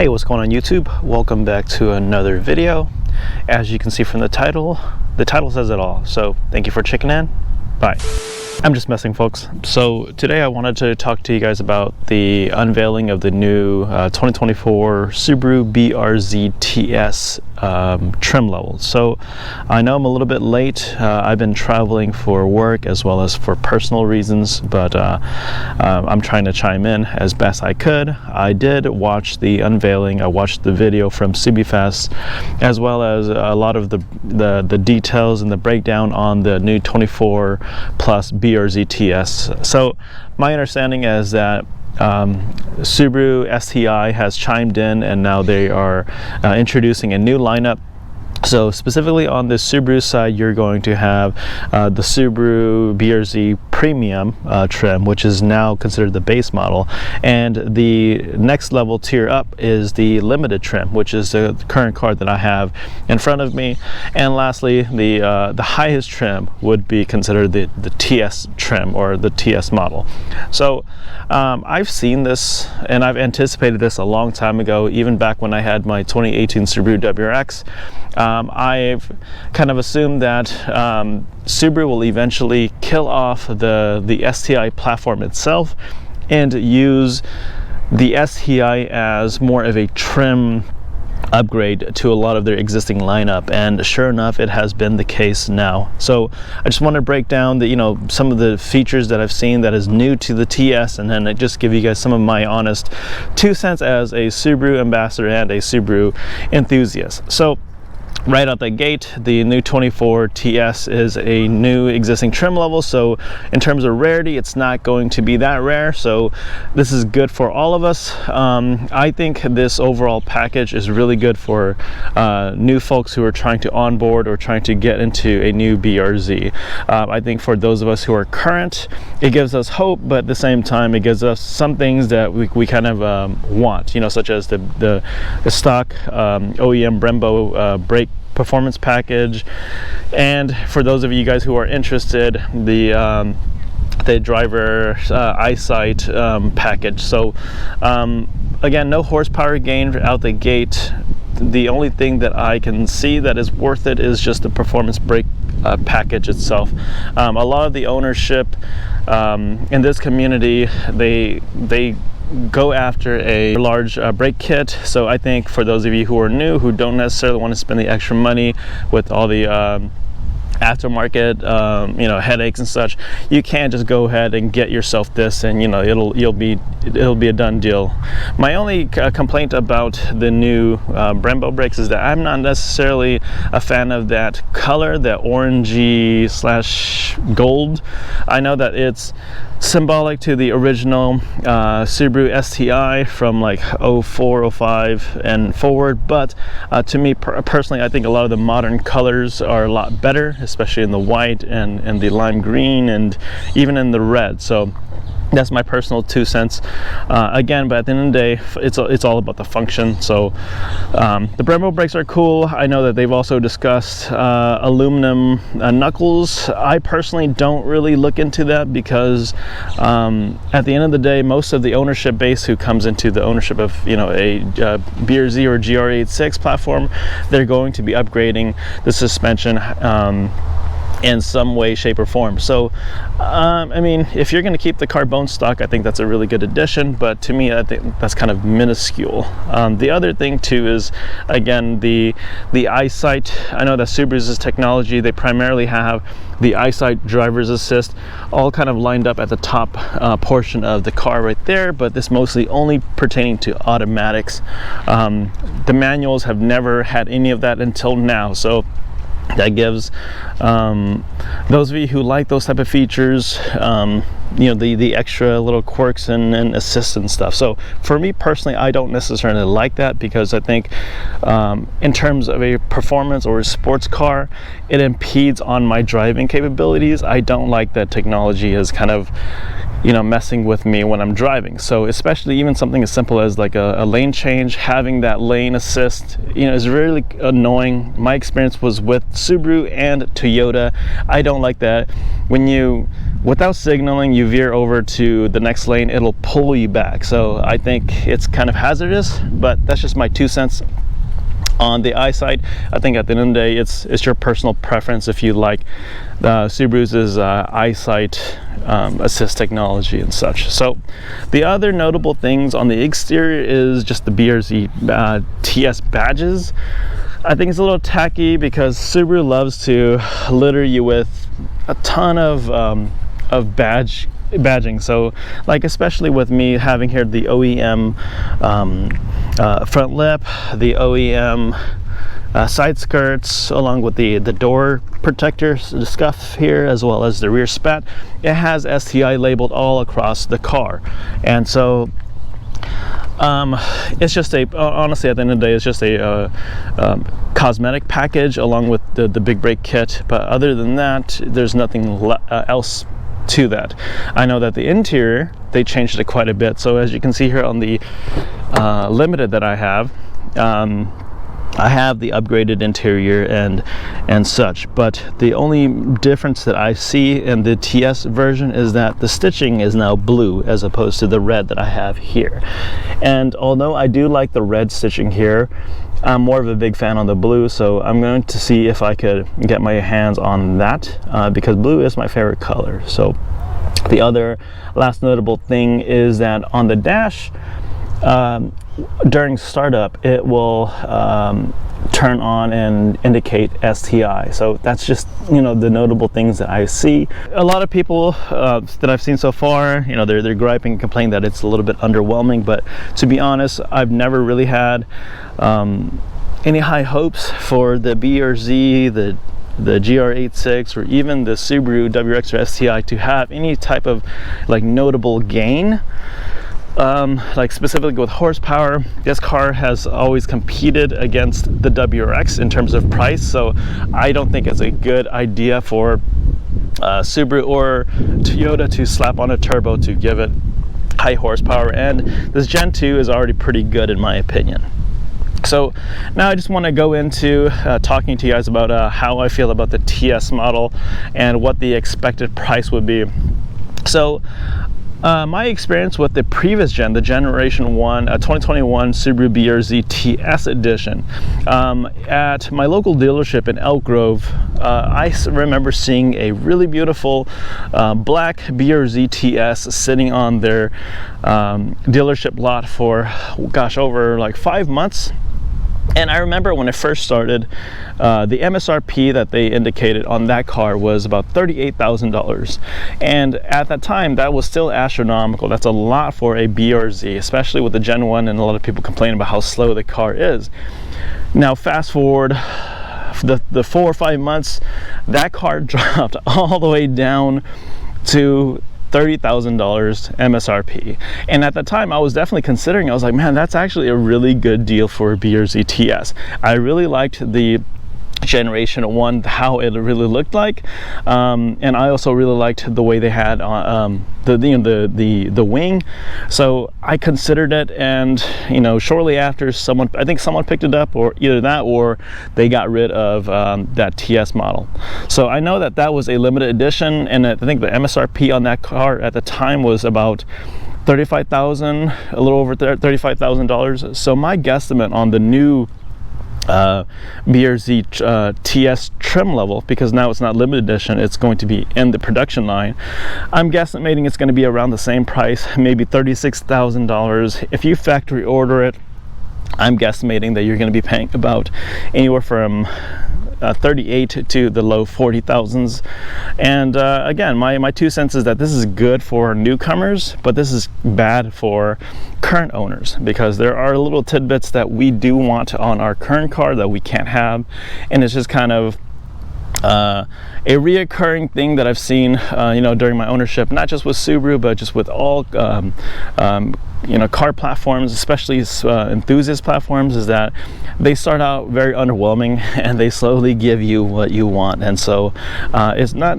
Hey, what's going on YouTube? Welcome back to another video. As you can see from the title says it all. So thank you for checking in. Bye. I'm just messing, folks. So today I wanted to talk to you guys about the unveiling of the new 2024 Subaru BRZ TS trim level. So I know I'm a little bit late. I've been traveling for work as well as for personal reasons, but I'm trying to chime in as best I could. I did watch the unveiling. I watched the video from Subiefest, as well as a lot of the details and the breakdown on the new 24 plus BRZ TS. So my understanding is that Subaru STI has chimed in, and now they are introducing a new lineup. So specifically on the Subaru side, you're going to have the Subaru BRZ Premium trim, which is now considered the base model, and the next level tier up is the limited trim, which is the current car that I have in front of me. And lastly, the highest trim would be considered the TS trim, or the TS model. So I've seen this and I've anticipated this a long time ago, even back when I had my 2018 Subaru WRX. I've kind of assumed that Subaru will eventually kill off the STI platform itself and use the STI as more of a trim upgrade to a lot of their existing lineup, and sure enough, it has been the case now. So I just want to break down some of the features that I've seen that is new to the TS, and then I just give you guys some of my honest 2 cents as a Subaru ambassador and a Subaru enthusiast. So right out the gate, the new 24 TS is a new existing trim level, so in terms of rarity, it's not going to be that rare, so this is good for all of us. I think this overall package is really good for new folks who are trying to onboard or trying to get into a new BRZ. I think for those of us who are current, it gives us hope, but at the same time, it gives us some things that we kind of want, such as the stock OEM Brembo brake performance package, and for those of you guys who are interested, the driver EyeSight package. So again, no horsepower gain out the gate. The only thing that I can see that is worth it is just the performance brake package itself. A lot of the ownership in this community, they go after a large brake kit. So I think for those of you who are new, who don't necessarily want to spend the extra money with all the aftermarket headaches and such, you can just go ahead and get yourself this, and it'll be a done deal. My only complaint about the new Brembo brakes is that I'm not necessarily a fan of that color, that orangey / gold. I know that it's symbolic to the original Subaru STI from like 04, 05 and forward, but to me personally, I think a lot of the modern colors are a lot better, especially in the white and the lime green and even in the red. So that's my personal 2 cents. Again, but at the end of the day, it's all about the function. So the Brembo brakes are cool. I know that they've also discussed aluminum knuckles. I personally don't really look into that because at the end of the day, most of the ownership base who comes into the ownership of a BRZ or GR86 platform, they're going to be upgrading the suspension in some way, shape, or form. So I mean, if you're going to keep the car bone stock, I think that's a really good addition, but to me, I think that's kind of minuscule. The other thing too is, again, the EyeSight. I know that Subaru's technology, they primarily have the EyeSight driver's assist all kind of lined up at the top portion of the car right there, but this mostly only pertaining to automatics. The manuals have never had any of that until now, so that gives those of you who like those type of features, the extra little quirks and assists and stuff. So for me personally, I don't necessarily like that, because I think in terms of a performance or a sports car, it impedes on my driving capabilities. I don't like that technology is kind of messing with me when I'm driving. So especially even something as simple as like a lane change, having that lane assist, is really annoying. My experience was with Subaru and Toyota. I don't like that. When without signaling, you veer over to the next lane, it'll pull you back. So I think it's kind of hazardous, but that's just my 2 cents on the EyeSight. I think at the end of the day, it's your personal preference if you like Subaru's EyeSight assist technology and such. So the other notable things on the exterior is just the BRZ TS badges. I think it's a little tacky because Subaru loves to litter you with a ton of badging. So like, especially with me having here the OEM front lip, the OEM side skirts, along with the door protector scuff here, as well as the rear spat, it has STI labeled all across the car. And so it's just honestly, at the end of the day, it's just a cosmetic package along with the big brake kit. But other than that, there's nothing else to that. I know that the interior, they changed it quite a bit. So as you can see here on the Limited that I have the upgraded interior and such, but the only difference that I see in the TS version is that the stitching is now blue as opposed to the red that I have here. And although I do like the red stitching here, I'm more of a big fan on the blue, so I'm going to see if I could get my hands on that because blue is my favorite color. So the other last notable thing is that on the dash, during startup, it will turn on and indicate STI. So that's just, the notable things that I see. A lot of people that I've seen so far, they're griping and complaining that it's a little bit underwhelming, but to be honest, I've never really had any high hopes for the BRZ, the GR86, or even the Subaru WRX or STI to have any type of like notable gain. Like specifically with horsepower, this car has always competed against the WRX in terms of price, so I don't think it's a good idea for Subaru or Toyota to slap on a turbo to give it high horsepower, and this Gen 2 is already pretty good in my opinion. So now I just want to go into talking to you guys about how I feel about the TS model and what the expected price would be. So my experience with the previous gen, the Generation 1 2021 Subaru BRZ TS Edition, at my local dealership in Elk Grove, I remember seeing a really beautiful black BRZ TS sitting on their dealership lot for, gosh, over like 5 months. And I remember when it first started, the MSRP that they indicated on that car was about $38,000. And at that time, that was still astronomical. That's a lot for a BRZ, especially with the Gen 1, and a lot of people complain about how slow the car is. Now, fast forward the 4 or 5 months, that car dropped all the way down to $30,000 MSRP. And at the time I was definitely considering, I was like, man, that's actually a really good deal for a BRZ TS. I really liked the Generation 1, how it really looked like, and I also really liked the way they had the wing. So I considered it, and shortly after, I think someone picked it up, or either that or they got rid of that TS model. So I know that was a limited edition, and I think the MSRP on that car at the time was about $35,000, a little over $35,000. So my guesstimate on the new BRZ TS trim level, because now it's not limited edition, it's going to be in the production line, I'm guesstimating it's going to be around the same price, maybe $36,000. If you factory order it, I'm guesstimating that you're going to be paying about anywhere from 38 to the low 40,000s. And again, my 2 cents is that this is good for newcomers, but this is bad for current owners, because there are little tidbits that we do want on our current car that we can't have, and it's just kind of a reoccurring thing that I've seen during my ownership, not just with Subaru, but just with all you know, car platforms, especially enthusiast platforms, is that they start out very underwhelming and they slowly give you what you want. And so it's not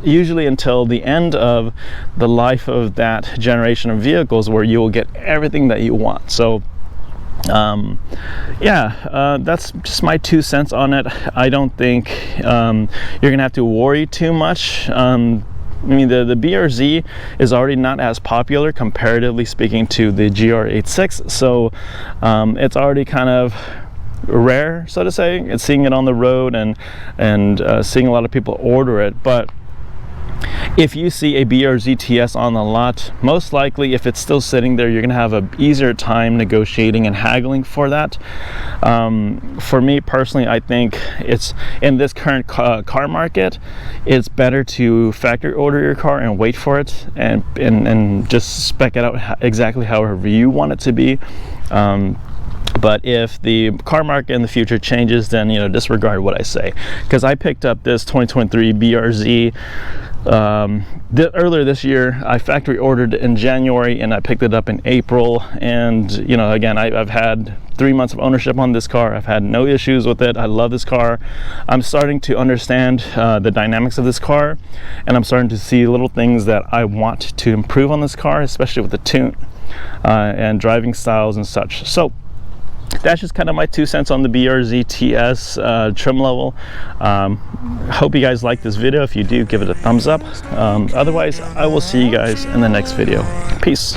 usually until the end of the life of that generation of vehicles where you will get everything that you want. So that's just my 2 cents on it. I don't think you're gonna have to worry too much. I mean, the BRZ is already not as popular comparatively speaking to the GR86, so it's already kind of rare, so to say. It's seeing it on the road and seeing a lot of people order it. But if you see a BRZ TS on the lot, most likely if it's still sitting there, you're gonna have an easier time negotiating and haggling for that. For me personally, I think it's in this current car market, it's better to factory order your car and wait for it and just spec it out exactly however you want it to be. But if the car market in the future changes, then, you know, disregard what I say. Because I picked up this 2023 BRZ earlier this year. I factory ordered it in January and I picked it up in April. And, you know, again, I've had 3 months of ownership on this car. I've had no issues with it. I love this car. I'm starting to understand the dynamics of this car, and I'm starting to see little things that I want to improve on this car, especially with the tune and driving styles and such. So that's just kind of my 2 cents on the BRZ TS trim level. Hope you guys like this video. If you do, give it a thumbs up. Otherwise, I will see you guys in the next video. Peace.